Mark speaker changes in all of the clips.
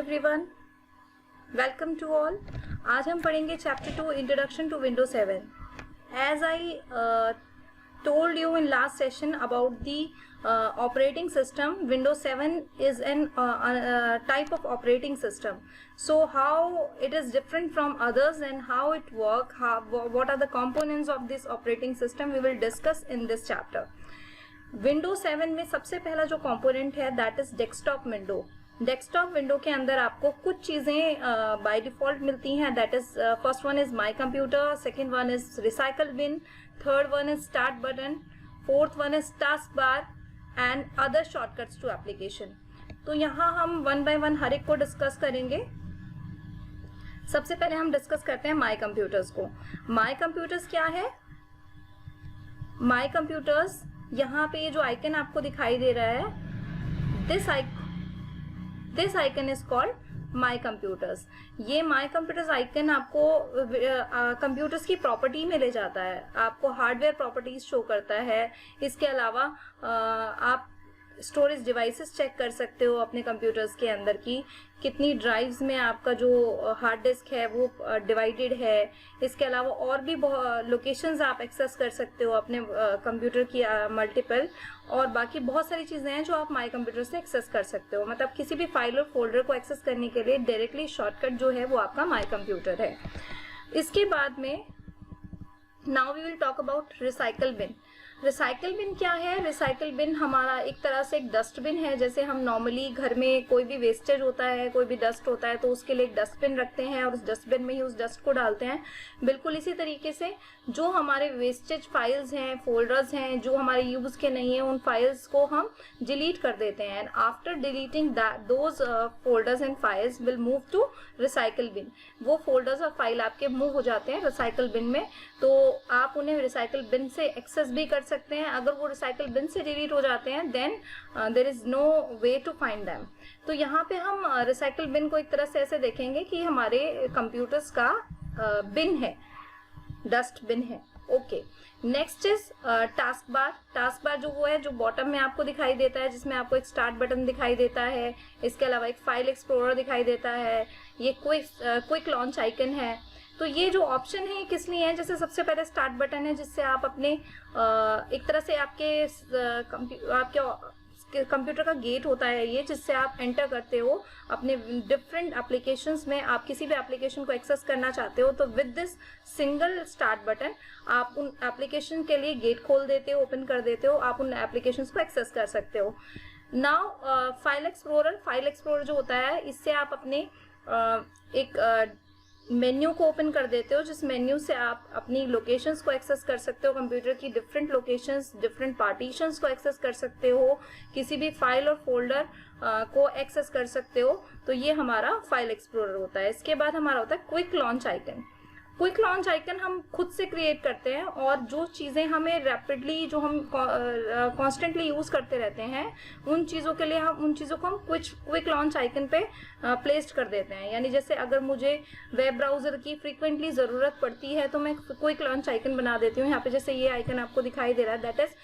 Speaker 1: Everyone, welcome to all. आज हम पढ़ेंगे chapter 2 introduction to window 7। As I told you in last session about the operating system, Windows 7 is an type of operating system. So how it is different from others and how it work, what are the components of this operating system, we will discuss in this chapter. Windows 7 में सबसे पहला जो component है that is desktop window. Desktop window के अंदर आपको कुछ चीज़ें बाय डिफॉल्ट मिलती हैं। That is first one is my computer, second one is recycle bin, third one is start button, fourth one is task bar and other shortcuts to application. तो यहाँ हम वन बाय वन हर एक को discuss करेंगे। सबसे पहले हम discuss करते हैं माई कंप्यूटर्स को। माई कंप्यूटर्स क्या है? माई कंप्यूटर्स, यहाँ पे जो आइकन आपको दिखाई दे रहा है, this icon is called my computers. ये माई कंप्यूटर्स आइकन आपको कंप्यूटर्स की प्रॉपर्टी में ले जाता है, आपको हार्डवेयर प्रॉपर्टीज शो करता है। इसके अलावा आप स्टोरेज डिवाइसेस चेक कर सकते हो अपने कंप्यूटर्स के अंदर की कितनी ड्राइव्स में आपका जो हार्ड डिस्क है वो डिवाइडेड है। इसके अलावा और भी लोकेशंस आप एक्सेस कर सकते हो अपने कंप्यूटर की मल्टीपल, और बाकी बहुत सारी चीज़ें हैं जो आप माई कंप्यूटर से एक्सेस कर सकते हो। मतलब किसी भी फाइल और फोल्डर को एक्सेस करने के लिए डायरेक्टली शॉर्टकट जो है वो आपका माई कंप्यूटर है। इसके बाद में now we will talk about recycle bin. Recycle bin क्या है? रिसाइकल बिन हमारा एक तरह से एक डस्टबिन है। जैसे हम नॉर्मली घर में कोई भी वेस्टेज होता है, कोई भी डस्ट होता है, तो उसके लिए एक डस्टबिन रखते हैं और उस डस्टबिन में ही उस डस्ट को डालते हैं। बिल्कुल इसी तरीके से जो हमारे वेस्टेज फाइल्स हैं, फोल्डर्स हैं, जो हमारे यूज के नहीं है, उन फाइल्स को हम डिलीट कर देते हैं। And after deleting those folders and files will move to recycle bin. वो फोल्डर्स और फाइल आपके मूव हो जाते हैं रिसाइकल बिन में, तो आप उन्हें रिसाइकल बिन से एक्सेस भी कर सकते हैं। अगर वो रिसाइकल बिन से डिलीट हो जाते हैं then there is no way to find them. तो यहाँ पे हम रिसाइकल बिन को एक तरह से ऐसे देखेंगे कि हमारे कंप्यूटर्स का बिन है, डस्ट बिन है। Okay, next is task bar. Task bar जो वो है जो बॉटम में आपको दिखाई देता है, जिसमें आपको एक स्टार्ट बटन दिखाई देता है। इसके अलावा एक फाइल एक्सप्लोरर दिखाई देता है। ये क्विक लॉन्च आइकन है। तो ये जो ऑप्शन है किस लिए है? जैसे सबसे पहले स्टार्ट बटन है, जिससे आप अपने एक तरह से आपके कंप्यूटर का गेट होता है ये, जिससे आप एंटर करते हो अपने डिफरेंट एप्लीकेशंस में। आप किसी भी एप्लीकेशन को एक्सेस करना चाहते हो तो with this single start button आप उन एप्लीकेशन के लिए गेट खोल देते हो, ओपन कर देते हो, आप उन एप्लीकेशंस को एक्सेस कर सकते हो। नाउ फाइल एक्सप्लोरर जो होता है, इससे आप अपने एक मेन्यू को ओपन कर देते हो, जिस मेन्यू से आप अपनी लोकेशंस को एक्सेस कर सकते हो, कंप्यूटर की डिफरेंट लोकेशंस, डिफरेंट पार्टीशंस को एक्सेस कर सकते हो, किसी भी फाइल और फोल्डर को एक्सेस कर सकते हो। तो ये हमारा फाइल एक्सप्लोरर होता है। इसके बाद हमारा होता है quick launch icon. Quick launch icon हम खुद से क्रिएट करते हैं, और जो चीज़ें हमें रैपिडली, जो हम कॉन्स्टेंटली यूज़ करते रहते हैं, उन चीज़ों के लिए हम उन चीज़ों को हम क्विक लॉन्च आइकन पे प्लेस्ड कर देते हैं। यानी जैसे अगर मुझे वेब ब्राउज़र की फ्रीक्वेंटली ज़रूरत पड़ती है तो मैं क्विक लॉन्च आइकन बना देती हूँ। यहाँ पे जैसे ये आइकन आपको दिखाई दे रहा है, that is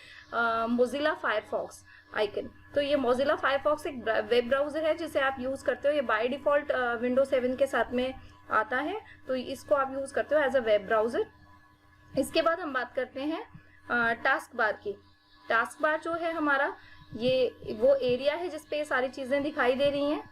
Speaker 1: Mozilla Firefox icon. तो ये मोजिला फायरफॉक्स एक वेब ब्राउज़र है जिसे आप यूज़ करते हो। ये बाय डिफ़ॉल्ट विंडो 7 के साथ में आता है, तो इसको आप यूज करते हो एज अ वेब ब्राउजर। इसके बाद हम बात करते हैं टास्क बार की। टास्क बार जो है हमारा, ये वो एरिया है जिसपे सारी चीजें दिखाई दे रही हैं।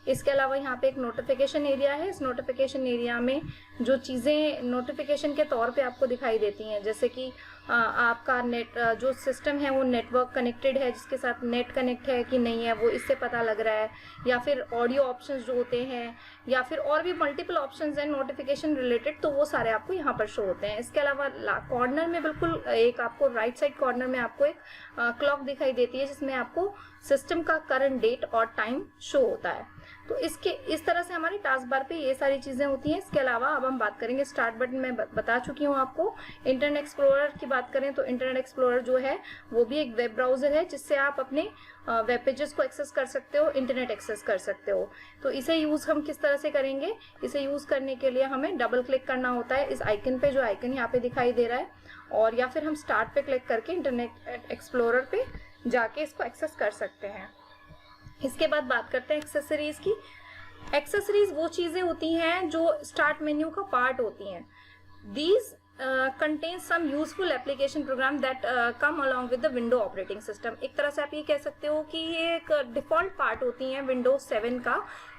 Speaker 1: इसके अलावा यहाँ पे एक नोटिफिकेशन एरिया है। इस नोटिफिकेशन एरिया में जो चीज़ें नोटिफिकेशन के तौर पे आपको दिखाई देती हैं, जैसे कि आपका नेट जो सिस्टम है वो नेटवर्क कनेक्टेड है, जिसके साथ नेट कनेक्ट है कि नहीं है वो इससे पता लग रहा है, या फिर ऑडियो ऑप्शंस जो होते हैं, या फिर और भी मल्टीपल ऑप्शंस हैं नोटिफिकेशन रिलेटेड, तो वो सारे आपको यहाँ पर शो होते हैं। इसके अलावा कॉर्नर में बिल्कुल एक आपको राइट साइड कॉर्नर में आपको एक क्लॉक दिखाई देती है, जिसमें आपको सिस्टम का करंट डेट और टाइम शो होता है। तो इस तरह से हमारी टास्क बार पे ये सारी चीजें होती हैं। इसके अलावा अब हम बात करेंगे स्टार्ट बटन में बता चुकी हूँ आपको। इंटरनेट एक्सप्लोरर की बात करें तो इंटरनेट एक्सप्लोरर जो है वो भी एक वेब ब्राउजर है, जिससे आप अपने वेब पेजेस को एक्सेस कर सकते हो, इंटरनेट एक्सेस कर सकते हो। तो इसे यूज हम किस तरह से करेंगे? इसे यूज करने के लिए हमें डबल क्लिक करना होता है इस आइकन पे, जो आइकन यहाँ पे दिखाई दे रहा है, और या फिर हम स्टार्ट पे क्लिक करके इंटरनेट एक्सप्लोरर पे जाके इसको एक्सेस कर सकते हैं। इसके बाद बात करते हैं एक्सेसरीज की। एक्सेसरीज वो चीज़ें होती हैं जो स्टार्ट मेन्यू का पार्ट होती हैं. These contain some useful application program that come along with the window operating system. एक तरह से आप ये कह सकते हो कि ये एक डिफ़ॉल्ट पार्ट होती हैं विंडोज 7 का,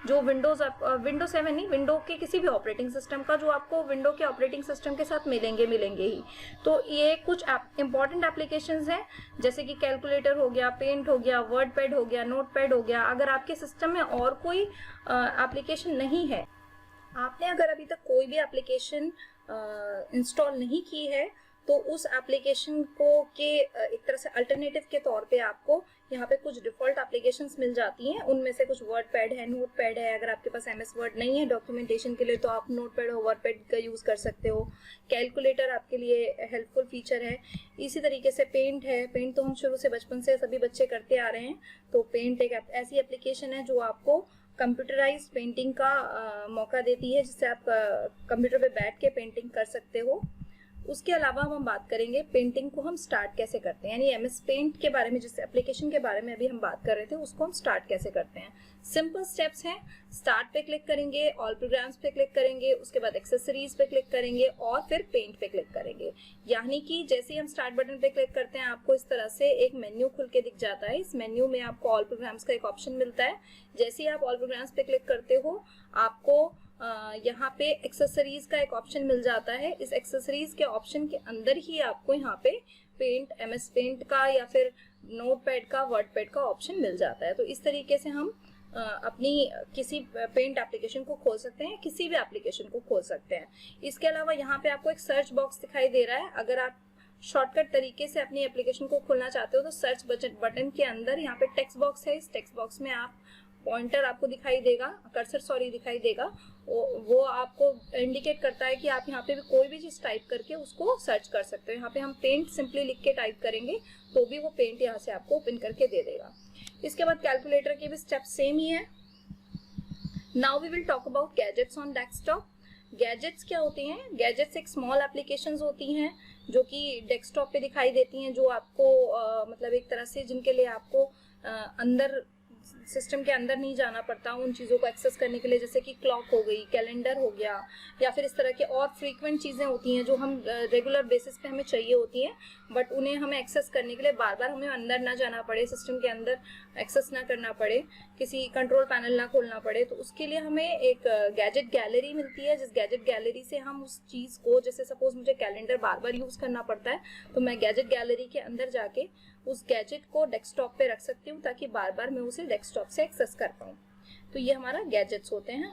Speaker 1: जो विंडो 7 नहीं, विंडो के किसी भी ऑपरेटिंग सिस्टम का जो आपको विंडो के ऑपरेटिंग सिस्टम के साथ मिलेंगे ही. तो ये कुछ इंपॉर्टेंट एप्लीकेशंस हैं, जैसे कि कैलकुलेटर हो गया, पेंट हो गया, वर्ड पैड हो गया, नोट पैड हो गया. अगर आपके सिस्टम में और कोई एप्लीकेशन नहीं है, आपने अगर अभी तक कोई भी एप्लीकेशन इंस्टॉल नहीं की है, तो उस एप्लीकेशन को के एक तरह से अल्टरनेटिव के तौर पे आपको यहाँ पे कुछ डिफ़ॉल्ट एप्लीकेशंस मिल जाती हैं. उनमें से कुछ वर्ड पैड है, नोट पैड है. अगर आपके पास MS वर्ड नहीं है डॉक्यूमेंटेशन के लिए, तो आप नोट पैड और वर्ड पैड का यूज़ कर सकते हो. कैलकुलेटर आपके लिए हेल्पफुल फीचर है. इसी तरीके से पेंट है. पेंट तो हम शुरू से बचपन से सभी बच्चे करते आ रहे हैं. तो पेंट एक ऐसी एप्लीकेशन है जो आपको कंप्यूटराइज्ड पेंटिंग का मौका देती है, जिससे आप कंप्यूटर पे बैठ के पेंटिंग कर सकते हो. उसके अलावा हम बात करेंगे पेंटिंग को हम स्टार्ट कैसे करते हैं, यानी MS पेंट के बारे में, जिस एप्लीकेशन के बारे में अभी हम बात कर रहे थे, उसको हम स्टार्ट कैसे करते हैं. सिंपल स्टेप्स हैं. स्टार्ट पे क्लिक करेंगे, ऑल प्रोग्राम्स पे क्लिक करेंगे, उसके बाद एक्सेसरीज पे क्लिक करेंगे और फिर पेंट पे क्लिक करेंगे. यानी कि जैसे ही हम स्टार्ट बटन पे क्लिक करते हैं, आपको इस तरह से एक मेन्यू खुल के दिख जाता है. इस मेन्यू में आपको ऑल प्रोग्राम्स का एक ऑप्शन मिलता है. जैसे ही आप ऑल प्रोग्राम्स पे क्लिक करते हो, आपको यहाँ पे एक्सेसरीज का एक ऑप्शन मिल जाता है. इस एक्सेसरीज के ऑप्शन के अंदर ही आपको यहाँ पे पेंट, MS पेंट का या फिर नोट पैड का, वर्ड पैड का ऑप्शन मिल जाता है. तो इस तरीके से हम अपनी किसी पेंट एप्लीकेशन को खोल सकते हैं, किसी भी एप्लीकेशन को खोल सकते हैं. इसके अलावा यहाँ पे आपको एक सर्च बॉक्स दिखाई दे रहा है. अगर आप शॉर्टकट तरीके से अपनी एप्लीकेशन को खोलना चाहते हो, तो सर्च बटन के अंदर यहाँ पे टेक्स्ट बॉक्स है. इस टेक्स्ट बॉक्स में आप पॉइंटर आपको दिखाई देगा, कर्सर दिखाई देगा. वो आपको इंडिकेट करता है कि आप यहाँ पे भी कोई भी चीज़ टाइप करके उसको सर्च कर सकते हो. यहाँ पे हम पेंट सिंपली लिख के टाइप करेंगे तो भी वो पेंट यहाँ से आपको ओपन करके दे देगा. इसके बाद कैलकुलेटर के भी स्टेप सेम ही है. Now we will talk about gadgets on desktop. Gadgets क्या होती हैं? गैजेट्स एक स्मॉल एप्लीकेशंस होती हैं जो कि डेस्कटॉप पे दिखाई देती हैं, जो आपको मतलब एक तरह से जिनके लिए आपको अंदर सिस्टम के अंदर नहीं जाना पड़ता उन चीज़ों को एक्सेस करने के लिए, जैसे कि क्लॉक हो गई, कैलेंडर हो गया, या फिर इस तरह के और फ्रीक्वेंट चीज़ें होती हैं जो हम रेगुलर बेसिस पे हमें चाहिए होती हैं, बट उन्हें हमें एक्सेस करने के लिए बार बार हमें अंदर ना जाना पड़े, सिस्टम के अंदर एक्सेस ना करना पड़े, किसी कंट्रोल पैनल ना खोलना पड़े. तो उसके लिए हमें एक गैजेट गैलरी मिलती है, जिस गैजेट गैलरी से हम उस चीज़ को, जैसे सपोज मुझे कैलेंडर बार बार यूज़ करना पड़ता है, तो मैं गैजेट गैलरी के अंदर जाके उस गैजेट को डेस्कटॉप पे रख सकती हूँ ताकि बार बार मैं उसे डेस्कटॉप से एक्सेस कर पाऊँ. तो ये हमारा गैजेट्स होते हैं.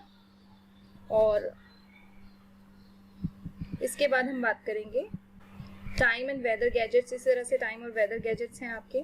Speaker 1: और इसके बाद हम बात करेंगे टाइम एंड वेदर गैजेट्स. इस तरह से टाइम और वेदर गैजेट्स हैं आपके.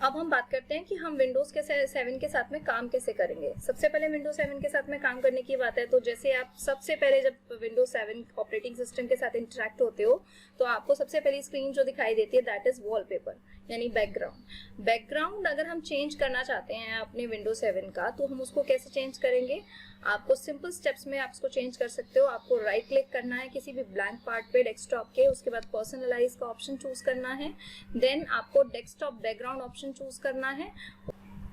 Speaker 1: अब हम बात करते हैं कि हम विंडोज के 7 के साथ में काम कैसे करेंगे. सबसे पहले विंडोज 7 के साथ में काम करने की बात है, तो जैसे आप सबसे पहले जब विंडोज 7 ऑपरेटिंग सिस्टम के साथ इंटरेक्ट होते हो, तो आपको सबसे पहली स्क्रीन जो दिखाई देती है, दैट इज वॉलपेपर, यानी बैकग्राउंड. बैकग्राउंड अगर हम चेंज करना चाहते हैं अपने विंडोज 7 का, तो हम उसको कैसे चेंज करेंगे? आपको सिंपल स्टेप्स में आप उसको चेंज कर सकते हो. आपको राइट क्लिक करना है किसी भी ब्लैंक पार्ट पे डेस्कटॉप के, उसके बाद पर्सनलाइज का ऑप्शन चूज करना है, देन आपको डेस्कटॉप बैकग्राउंड ऑप्शन चूज करना है,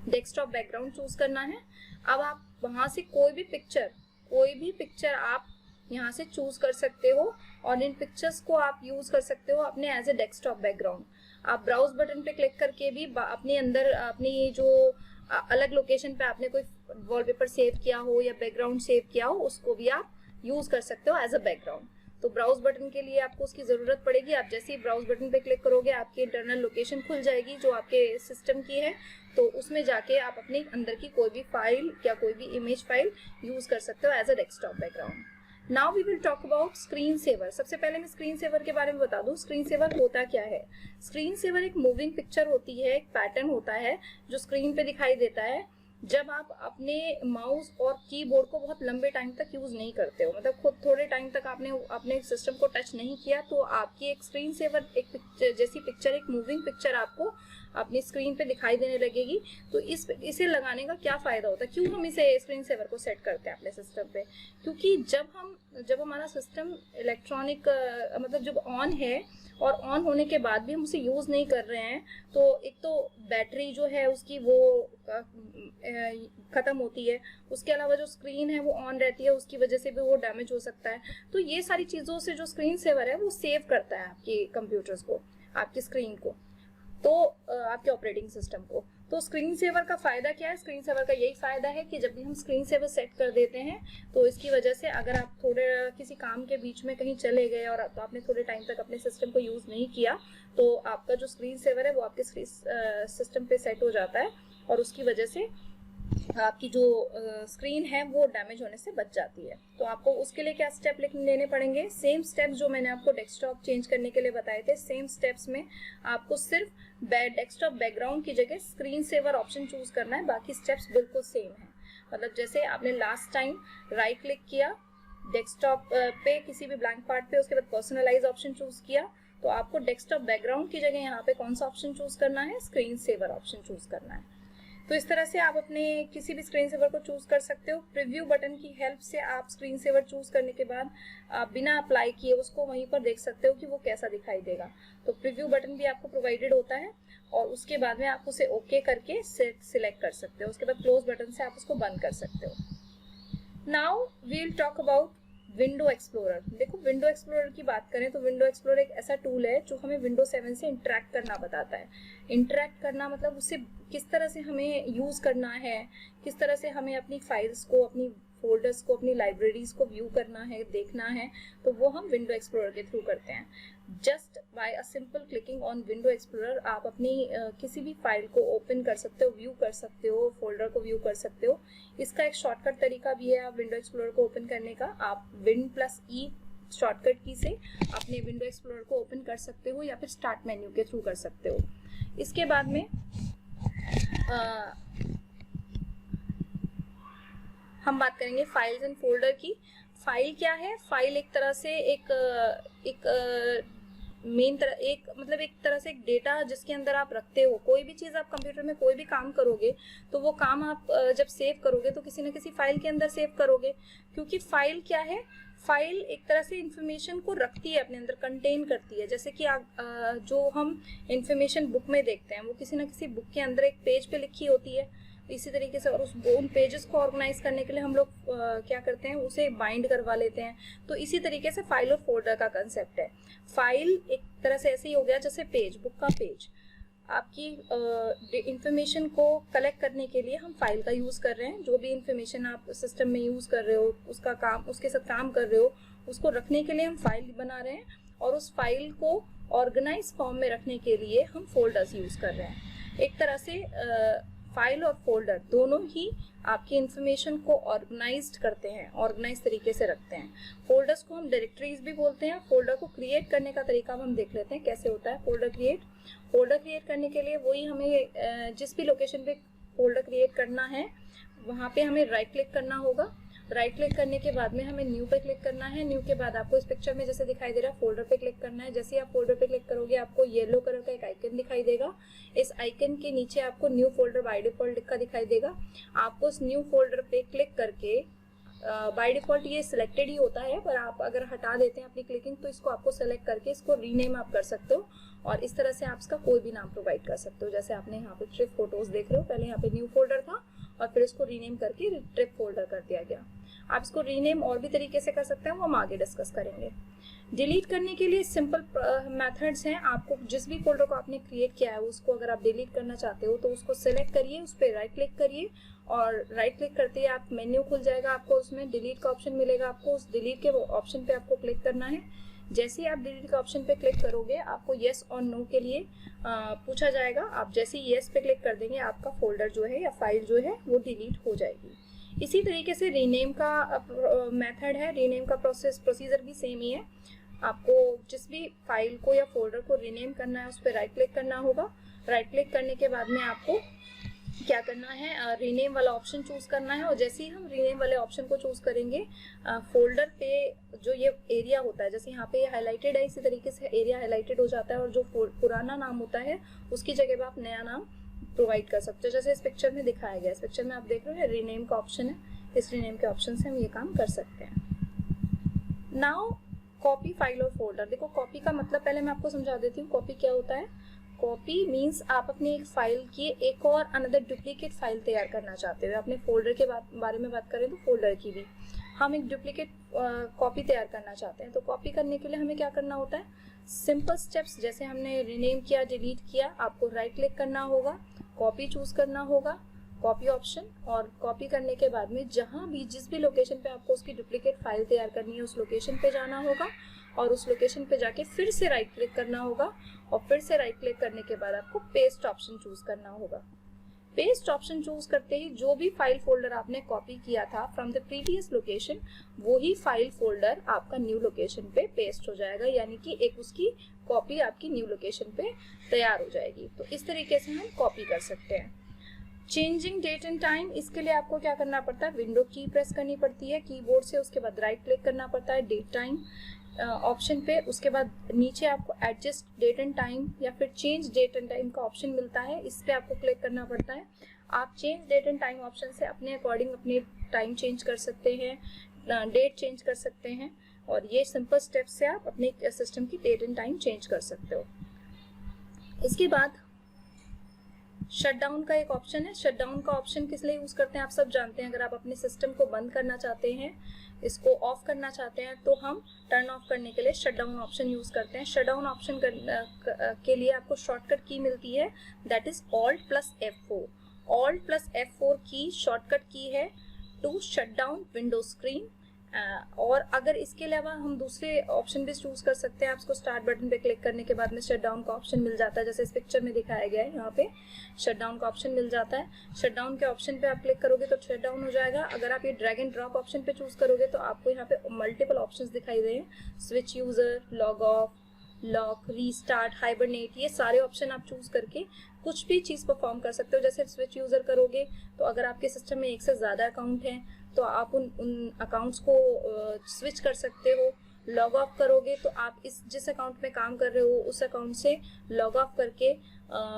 Speaker 1: डेस्कटॉप बैकग्राउंड चूज करना है. अब आप वहां से कोई भी पिक्चर आप यहाँ से चूज कर सकते हो और इन पिक्चर्स को आप यूज कर सकते हो अपने एज ए डेस्कटॉप बैकग्राउंड. आप ब्राउज बटन पे क्लिक करके भी अपने अंदर अपनी जो अलग लोकेशन पे आपने कोई वॉलपेपर सेव किया हो या बैकग्राउंड सेव किया हो, उसको भी आप यूज कर सकते हो एज अ बैकग्राउंड. तो ब्राउज बटन के लिए आपको उसकी जरूरत पड़ेगी. आप जैसे ही ब्राउज बटन पे क्लिक करोगे, आपकी इंटरनल लोकेशन खुल जाएगी जो आपके सिस्टम की है. तो उसमें जाके आप अपने अंदर की कोई भी फाइल या कोई भी इमेज फाइल यूज कर सकते हो as a desktop background. Now we will talk about screen saver. सबसे पहले मैं स्क्रीन सेवर के बारे में बता दूं. स्क्रीन सेवर होता क्या है? स्क्रीन सेवर एक मूविंग पिक्चर होती है, एक पैटर्न होता है जो स्क्रीन पे दिखाई देता है जब आप अपने माउस और कीबोर्ड को बहुत लंबे टाइम तक यूज नहीं करते हो, मतलब खुद थोड़े टाइम तक आपने अपने सिस्टम को टच नहीं किया, तो आपकी एक स्क्रीन सेवर एक पिक्चर जैसी पिक्चर, एक मूविंग पिक्चर आपको अपनी स्क्रीन पे दिखाई देने लगेगी। तो इसे लगाने का क्या फ़ायदा होता है, क्यों हम इसे स्क्रीन सेवर को सेट करते हैं अपने सिस्टम पे? क्योंकि जब हमारा सिस्टम इलेक्ट्रॉनिक मतलब जब ऑन है और ऑन होने के बाद भी हम उसे यूज़ नहीं कर रहे हैं, तो एक तो बैटरी जो है उसकी वो ख़त्म होती है, उसके अलावा जो स्क्रीन है वो ऑन रहती है, उसकी वजह से भी वो डैमेज हो सकता है। तो ये सारी चीज़ों से जो स्क्रीन सेवर है वो सेव करता है आपके कंप्यूटर्स को, आपकी स्क्रीन को, तो आपके ऑपरेटिंग सिस्टम को। तो स्क्रीन सेवर का फ़ायदा क्या है? स्क्रीन सेवर का यही फ़ायदा है कि जब भी हम स्क्रीन सेवर सेट कर देते हैं तो इसकी वजह से अगर आप थोड़े किसी काम के बीच में कहीं चले गए और तो आपने थोड़े टाइम तक अपने सिस्टम को यूज़ नहीं किया, तो आपका जो स्क्रीन सेवर है वो आपके सिस्टम पे सेट हो जाता है और उसकी वजह से आपकी जो स्क्रीन है वो डैमेज होने से बच जाती है। तो आपको उसके लिए क्या स्टेप लेने पड़ेंगे? सेम स्टेप्स जो मैंने आपको डेस्कटॉप चेंज करने के लिए बताए थे, सेम स्टेप्स में आपको सिर्फ डेस्कटॉप बैकग्राउंड की जगह स्क्रीन सेवर ऑप्शन चूज करना है, बाकी स्टेप्स बिल्कुल सेम है। मतलब जैसे आपने लास्ट टाइम राइट क्लिक किया डेस्कटॉप पे किसी भी ब्लैंक पार्ट पे, उसके बाद पर्सनलाइज ऑप्शन चूज किया, तो आपको डेस्कटॉप बैकग्राउंड की जगह यहाँ पे कौन सा ऑप्शन चूज करना है? स्क्रीन सेवर ऑप्शन चूज करना है। तो इस तरह से आप अपने किसी भी स्क्रीन सेवर को चूज कर सकते हो। प्रीव्यू बटन की हेल्प से आप स्क्रीन सेवर चूज करने के बाद आप बिना अप्लाई किए उसको वहीं पर देख सकते हो कि वो कैसा दिखाई देगा। तो प्रीव्यू बटन भी आपको प्रोवाइडेड होता है और उसके बाद में आप उसे ओके करके सिलेक्ट कर सकते हो। उसके बाद क्लोज बटन से आप उसको बंद कर सकते हो। Now we will talk about window explorer. देखो, विंडो एक्सप्लोरर की बात करें तो विंडो एक्सप्लोरर एक ऐसा टूल है जो हमें विंडो 7 से इंटरेक्ट करना बताता है। इंटरेक्ट करना मतलब उससे किस तरह से हमें यूज़ करना है, किस तरह से हमें अपनी फाइल्स को, अपनी फोल्डर्स को, अपनी लाइब्रेरीज को व्यू करना है, देखना है, तो वो हम विंडो एक्सप्लोरर के थ्रू करते हैं। Just by a simple clicking on window explorer आप अपनी किसी भी फाइल को ओपन कर सकते हो, व्यू कर सकते हो, फोल्डर को व्यू कर सकते हो। इसका एक शॉर्टकट तरीका भी है आप विंडो एक्सप्लोरर को ओपन करने का। आप Win+E शॉर्टकट की से अपने विंडो एक्सप्लोरर को ओपन कर सकते हो या फिर स्टार्ट मेन्यू के थ्रू कर सकते हो। इसके बाद में हम बात करेंगे फाइल्स एंड फोल्डर की। फाइल क्या है? फाइल एक तरह से एक तरह से एक डेटा जिसके अंदर आप रखते हो। कोई भी चीज़ आप कंप्यूटर में कोई भी काम करोगे तो वो काम आप जब सेव करोगे तो किसी न किसी फाइल के अंदर सेव करोगे, क्योंकि फाइल क्या है? फाइल एक तरह से इंफॉर्मेशन को रखती है, अपने अंदर कंटेन करती है। जैसे कि आप जो हम इंफॉर्मेशन बुक में देखते हैं वो किसी न किसी बुक के अंदर एक पेज पे लिखी होती है। इसी तरीके से और उन पेजेस को ऑर्गेनाइज करने के लिए हम लोग क्या करते हैं, उसे बाइंड करवा लेते हैं। तो इसी तरीके से फाइल और फोल्डर का कंसेप्ट है। फाइल एक तरह से ऐसे ही हो गया जैसे पेज, बुक का पेज। आपकी इंफॉर्मेशन को कलेक्ट करने के लिए हम फाइल का यूज़ कर रहे हैं। जो भी इंफॉर्मेशन आप सिस्टम में यूज़ कर रहे हो, उसके साथ काम कर रहे हो, उसको रखने के लिए हम फाइल बना रहे हैं और उस फाइल को ऑर्गेनाइज फॉर्म में रखने के लिए हम फोल्डर्स यूज़ कर रहे हैं। एक तरह से फाइल और फोल्डर दोनों ही आपकी इंफॉर्मेशन को ऑर्गेनाइज्ड करते हैं, ऑर्गेनाइज तरीके से रखते हैं। फोल्डर्स को हम डायरेक्टरीज भी बोलते हैं। फोल्डर को क्रिएट करने का तरीका हम देख लेते हैं कैसे होता है फोल्डर क्रिएट। फोल्डर क्रिएट करने के लिए वही हमें जिस भी लोकेशन पे फोल्डर क्रिएट करना है वहाँ पे हमें राइट क्लिक करना होगा। राइट क्लिक करने के बाद में हमें न्यू पे क्लिक करना है। न्यू के बाद आपको इस पिक्चर में जैसे दिखाई दे रहा है फोल्डर पे क्लिक करना है। जैसे ही आप फोल्डर पे क्लिक करोगे आपको येलो कलर का एक आइकन दिखाई देगा। इस आइकन के नीचे आपको न्यू फोल्डर बाय डिफॉल्ट लिखा दिखाई देगा। आपको उस न्यू फोल्डर पे क्लिक करके बाय डिफॉल्ट ये सिलेक्टेड ही होता है, पर आप अगर हटा देते हैं अपनी क्लिकिंग तो इसको आपको सेलेक्ट करके इसको रीनेम आप कर सकते हो और इस तरह से आप इसका कोई भी नाम प्रोवाइड कर सकते हो। जैसे आपने यहाँ पे ट्रिप फोटोज देख रहे हो, पहले यहाँ पे न्यू फोल्डर था और फिर इसको रीनेम करके ट्रिप फोल्डर कर दिया गया। आप इसको रीनेम और भी तरीके से कर सकते हैं, वो हम आगे डिस्कस करेंगे। डिलीट करने के लिए सिंपल मेथड्स हैं। आपको जिस भी फोल्डर को आपने क्रिएट किया है उसको अगर आप डिलीट करना चाहते हो तो उसको सेलेक्ट करिए, उस पर राइट क्लिक करिए और राइट क्लिक करते ही आप मेन्यू खुल जाएगा। आपको उसमें डिलीट का ऑप्शन मिलेगा। आपको उस डिलीट के ऑप्शन पे आपको क्लिक करना है। जैसे ही आप डिलीट के ऑप्शन पे क्लिक करोगे आपको येस और नो के लिए पूछा जाएगा। आप जैसे ही येस पे क्लिक कर देंगे आपका फोल्डर जो है या फाइल जो है वो डिलीट हो जाएगी। इसी तरीके से रीनेम का मेथड है। रीनेम का प्रोसीजर भी सेम ही है। आपको जिस भी फाइल को या फोल्डर को रीनेम करना है उस पर राइट क्लिक करना होगा। राइट क्लिक करने के बाद में आपको क्या करना है, रीनेम वाला ऑप्शन चूज करना है। और जैसे ही हम रीनेम वाले ऑप्शन को चूज करेंगे, फोल्डर पे जो ये एरिया होता है, जैसे यहाँ पे ये हाईलाइटेड है, इसी तरीके से एरिया हाईलाइटेड हो जाता है और जो पुराना नाम होता है उसकी जगह पे आप नया नाम प्रोवाइड कर सकते हो, जैसे इस पिक्चर में दिखाया गया। इस पिक्चर में आप देख रहे हो रीनेम का ऑप्शन है, इस रीनेम के ऑप्शन से हम ये काम कर सकते हैं। नाउ कॉपी फाइल और फोल्डर। देखो कॉपी का मतलब पहले मैं आपको समझा देती हूँ कॉपी क्या होता है। कॉपी मीन्स आप अपनी एक फाइल की एक और अनदर डुप्लीकेट फाइल तैयार करना चाहते हो। अपने फोल्डर के बारे में बात करें तो फोल्डर की भी हम एक डुप्लीकेट कॉपी तैयार करना चाहते हैं। तो कॉपी करने के लिए हमें क्या करना होता है, सिंपल स्टेप्स। जैसे हमने रीनेम किया, डिलीट किया, आपको राइट क्लिक करना होगा, कॉपी चूज करना होगा, कॉपी ऑप्शन, और कॉपी करने के बाद में जहां भी जिस भी लोकेशन पे आपको उसकी डुप्लीकेट फाइल तैयार करनी है उस लोकेशन पे जाना होगा और उस लोकेशन पे जाके फिर से राइट क्लिक करना होगा और फिर से राइट क्लिक करने के बाद आपको पेस्ट ऑप्शन चूज करना होगा। पेस्ट ऑप्शन चूज करते ही जो भी फाइल फोल्डर आपने कॉपी किया था फ्रॉम द प्रीवियस लोकेशन, वो ही फाइल फोल्डर आपका न्यू लोकेशन पे पेस्ट हो जाएगा, यानी कि एक उसकी कॉपी आपकी न्यू लोकेशन पे तैयार हो जाएगी। तो इस तरीके से हम कॉपी कर सकते हैं। चेंजिंग डेट एंड टाइम, इसके लिए आपको क्या करना पड़ता है, विंडो की प्रेस करनी पड़ती है कीबोर्ड से, उसके बाद राइट क्लिक करना पड़ता है डेट टाइम ऑप्शन पे, उसके बाद नीचे आपको एडजस्ट डेट एंड टाइम या फिर चेंज डेट एंड टाइम का ऑप्शन मिलता है, इस पे आपको क्लिक करना पड़ता है। आप change date and time option से अपने अकॉर्डिंग अपने टाइम चेंज कर सकते हैं, डेट चेंज कर सकते हैं, और ये सिंपल स्टेप से आप अपने सिस्टम की डेट एंड टाइम चेंज कर सकते हो। इसके बाद शटडाउन का एक ऑप्शन है। शटडाउन का ऑप्शन किस लिए यूज करते हैं आप सब जानते हैं। अगर आप अपने सिस्टम को बंद करना चाहते हैं, इसको ऑफ करना चाहते हैं, तो हम टर्न ऑफ करने के लिए शटडाउन ऑप्शन यूज करते हैं। शटडाउन ऑप्शन के लिए आपको शॉर्टकट की मिलती है, that is Alt + F4। Alt + F4 की शॉर्टकट की है to shut down window screen. और अगर इसके अलावा हम दूसरे ऑप्शन भी चूज कर सकते हैं। आप इसको स्टार्ट बटन पे क्लिक करने के बाद में शट डाउन का ऑप्शन मिल जाता है, जैसे इस पिक्चर में दिखाया गया है, यहाँ पे शट डाउन का ऑप्शन मिल जाता है। शट डाउन के ऑप्शन पे आप क्लिक करोगे तो शट डाउन हो जाएगा। अगर आप ये ड्रैग एंड ड्रॉप ऑप्शन पे चूज करोगे तो आपको यहाँ पे मल्टीपल ऑप्शंस दिखाई दे, switch user, log off, lock, restart, hibernate, ये सारे ऑप्शन आप चूज करके कुछ भी चीज परफॉर्म कर सकते हो। जैसे स्विच यूजर करोगे तो अगर आपके सिस्टम में एक से ज्यादा अकाउंट है तो आप उन अकाउंट्स को स्विच कर सकते हो। लॉग ऑफ करोगे तो आप जिस अकाउंट में काम कर रहे हो उस अकाउंट से लॉग ऑफ करके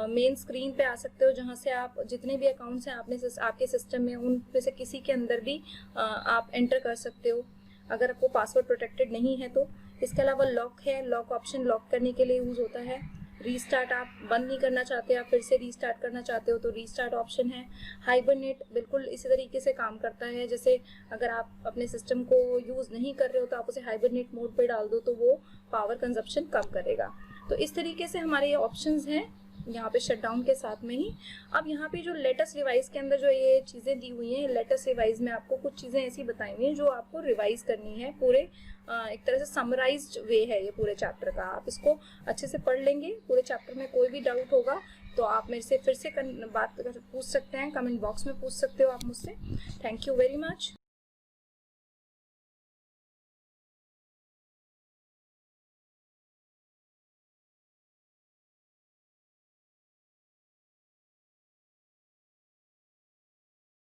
Speaker 1: मेन स्क्रीन पे आ सकते हो, जहां से आप जितने भी अकाउंट्स हैं आपके सिस्टम में उन में से किसी के अंदर भी आप एंटर कर सकते हो, अगर आपको पासवर्ड प्रोटेक्टेड नहीं है तो। इसके अलावा लॉक है, लॉक ऑप्शन लॉक करने के लिए यूज होता है। रीस्टार्ट, आप बंद नहीं करना चाहते, आप फिर से रीस्टार्ट करना चाहते हो तो रीस्टार्ट ऑप्शन है। हाइबरनेट बिल्कुल इसी तरीके से काम करता है, जैसे अगर आप अपने सिस्टम को यूज नहीं कर रहे हो तो आप उसे हाइबरनेट मोड पे डाल दो तो वो पावर कंजप्शन कम करेगा। तो इस तरीके से हमारे ये ऑप्शंस हैं यहाँ पे शटडाउन के साथ में ही। अब यहाँ पे जो लेटेस्ट रिवाइज के अंदर जो ये चीजें दी हुई हैं, लेटेस्ट रिवाइज में आपको कुछ चीजें ऐसी बताई हुई हैं जो आपको रिवाइज करनी है। पूरे एक तरह से समराइज्ड वे है ये पूरे चैप्टर का, आप इसको अच्छे से पढ़ लेंगे। पूरे चैप्टर में कोई भी डाउट होगा तो आप मेरे से फिर से बात पूछ सकते हैं, कमेंट बॉक्स में पूछ सकते हो आप मुझसे। Thank you very much.